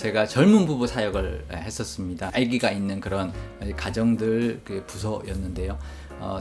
제가 젊은 부부 사역을 했었습니다. 아기가 있는 그런 가정들 부서였는데요.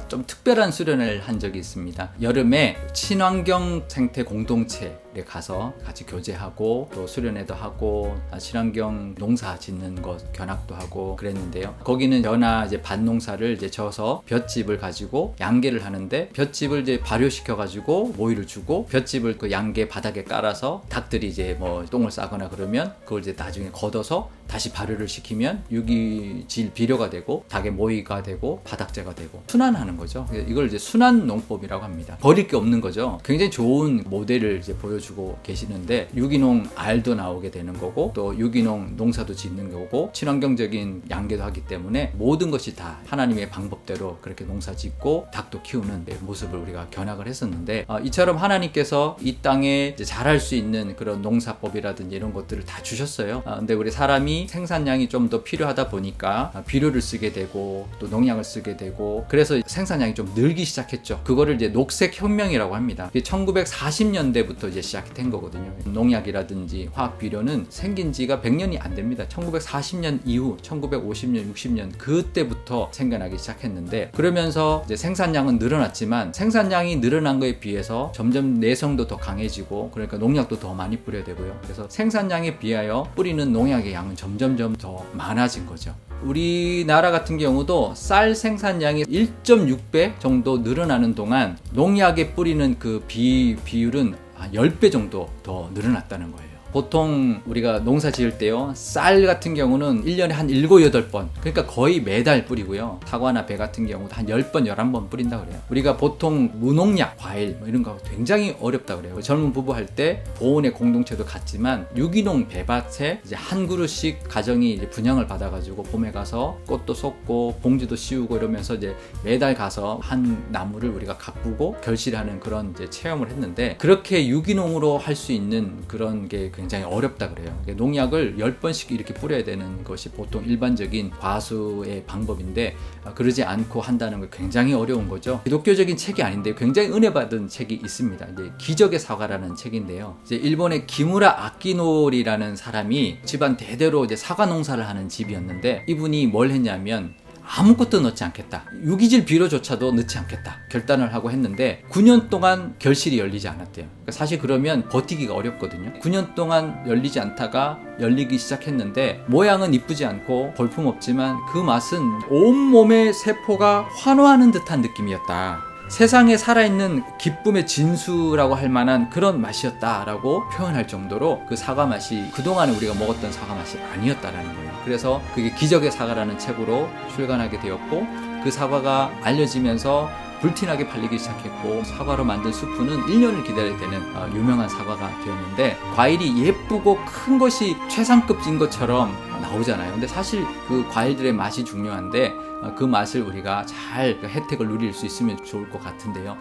좀 특별한 수련을 한 적이 있습니다. 여름에 친환경 생태 공동체에 가서 같이 교제하고 또 수련회도 하고 친환경 농사 짓는 것 견학도 하고 그랬는데요. 거기는 연화 이제 밭농사를 이제 져서 볏짚을 가지고 양계를 하는데 볏짚을 이제 발효시켜 가지고 모이를 주고 볏짚을 그 양계 바닥에 깔아서 닭들이 이제 뭐 똥을 싸거나 그러면 그걸 이제 나중에 걷어서 다시 발효를 시키면 유기질 비료가 되고 닭의 모이가 되고 바닥재가 되고 순환하는 거죠. 이걸 이제 순환 농법이라고 합니다. 버릴 게 없는 거죠. 굉장히 좋은 모델을 이제 보여주고 계시는데 유기농 알도 나오게 되는 거고 또 유기농 농사도 짓는 거고 친환경적인 양계도 하기 때문에 모든 것이 다 하나님의 방법대로 그렇게 농사 짓고 닭도 키우는 모습을 우리가 견학을 했었는데 이처럼 하나님께서 이 땅에 이제 잘할 수 있는 그런 농사법이라든지 이런 것들을 다 주셨어요. 근데 우리 사람이 생산량이 좀 더 필요하다 보니까 비료를 쓰게 되고 또 농약을 쓰게 되고 그래서 생산량이 좀 늘기 시작했죠. 그거를 이제 녹색 혁명이라고 합니다. 1940년대부터 이제 시작된 거거든요. 농약이라든지 화학 비료는 생긴 지가 100년이 안 됩니다. 1940년 이후 1950년, 60년 그때부터 생겨나기 시작했는데 그러면서 이제 생산량은 늘어났지만 생산량이 늘어난 거에 비해서 점점 내성도 더 강해지고 그러니까 농약도 더 많이 뿌려야 되고요. 그래서 생산량에 비하여 뿌리는 농약의 양은 점점점 더 많아진 거죠. 우리나라 같은 경우도 쌀 생산량이 1.6배 정도 늘어나는 동안 농약에 뿌리는 그 비율은 한 10배 정도 더 늘어났다는 거예요. 보통 우리가 농사 지을 때요 쌀 같은 경우는 1년에 한 7, 8번 그러니까 거의 매달 뿌리고요. 사과나 배 같은 경우도 한 10번, 11번 뿌린다 그래요. 우리가 보통 무농약 과일 뭐 이런 거 굉장히 어렵다 그래요. 젊은 부부 할 때 보온의 공동체도 같지만 유기농 배밭에 이제 한 그루씩 가정이 이제 분양을 받아가지고 봄에 가서 꽃도 쏟고 봉지도 씌우고 이러면서 이제 매달 가서 한 나무를 우리가 가꾸고 결실하는 그런 이제 체험을 했는데 그렇게 유기농으로 할 수 있는 그런 게 굉장히 어렵다 그래요. 농약을 10번씩 이렇게 뿌려야 되는 것이 보통 일반적인 과수의 방법인데 그러지 않고 한다는 게 굉장히 어려운 거죠. 기독교적인 책이 아닌데 굉장히 은혜 받은 책이 있습니다. 이제 기적의 사과라는 책인데요. 이제 일본의 기무라 아키노리라는 사람이 집안 대대로 이제 사과 농사를 하는 집이었는데 이분이 뭘 했냐면 아무것도 넣지 않겠다. 유기질 비료조차도 넣지 않겠다. 결단을 하고 했는데 9년 동안 결실이 열리지 않았대요. 그러니까 사실 그러면 버티기가 어렵거든요. 9년 동안 열리지 않다가 열리기 시작했는데 모양은 이쁘지 않고 볼품없지만 그 맛은 온몸의 세포가 환호하는 듯한 느낌이었다. 세상에 살아있는 기쁨의 진수라고 할 만한 그런 맛이었다라고 표현할 정도로 그 사과 맛이 그동안에 우리가 먹었던 사과 맛이 아니었다라는 거예요. 그래서 그게 기적의 사과라는 책으로 출간하게 되었고 그 사과가 알려지면서 불티나게 팔리기 시작했고 사과로 만든 수프는 1년을 기다려야 되는 유명한 사과가 되었는데 과일이 예쁘고 큰 것이 최상급인 것처럼 나오잖아요. 근데 사실 그 과일들의 맛이 중요한데 그 맛을 우리가 잘 혜택을 누릴 수 있으면 좋을 것 같은데요.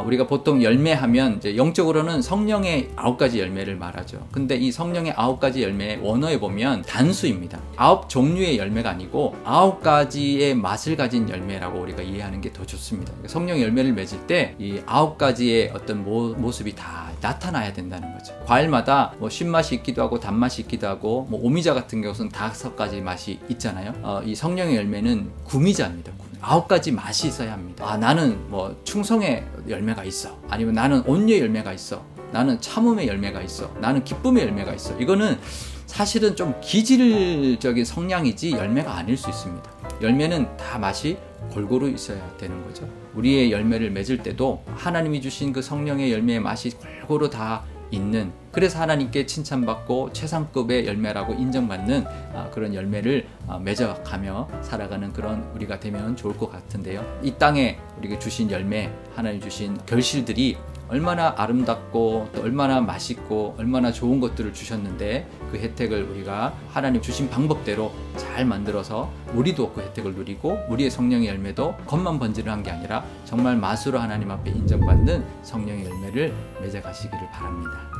우리가 보통 열매하면 이제 영적으로는 성령의 9가지 열매를 말하죠. 근데 이 성령의 9가지 열매 원어에 보면 단수입니다. 9종류의 열매가 아니고 9가지의 맛을 가진 열매라고 우리가 이해하는 게 더 좋습니다. 성령의 열매를 맺을 때 이 9가지의 어떤 모습이 다 나타나야 된다는 거죠. 과일마다 뭐 신맛이 있기도 하고 단맛이 있기도 하고 뭐 오미자 같은 경우는 5가지 맛이 있잖아요. 이 성령의 열매는 구미자입니다. 9가지 맛이 있어야 합니다. 나는 뭐 충성의 열매가 있어. 아니면 나는 온유의 열매가 있어. 나는 참음의 열매가 있어. 나는 기쁨의 열매가 있어. 이거는 사실은 좀 기질적인 성향이지 열매가 아닐 수 있습니다. 열매는 다 맛이 골고루 있어야 되는 거죠. 우리의 열매를 맺을 때도 하나님이 주신 그 성령의 열매의 맛이 골고루 다 있는 그래서 하나님께 칭찬받고 최상급의 열매라고 인정받는 그런 열매를 맺어가며 살아가는 그런 우리가 되면 좋을 것 같은데요. 이 땅에 우리가 주신 열매, 하나님 주신 결실들이 얼마나 아름답고 또 얼마나 맛있고 얼마나 좋은 것들을 주셨는데 그 혜택을 우리가 하나님 주신 방법대로 잘 만들어서 우리도 그 혜택을 누리고 우리의 성령의 열매도 겉만 번지르한 게 아니라 정말 맛으로 하나님 앞에 인정받는 성령의 열매를 맺어가시기를 바랍니다.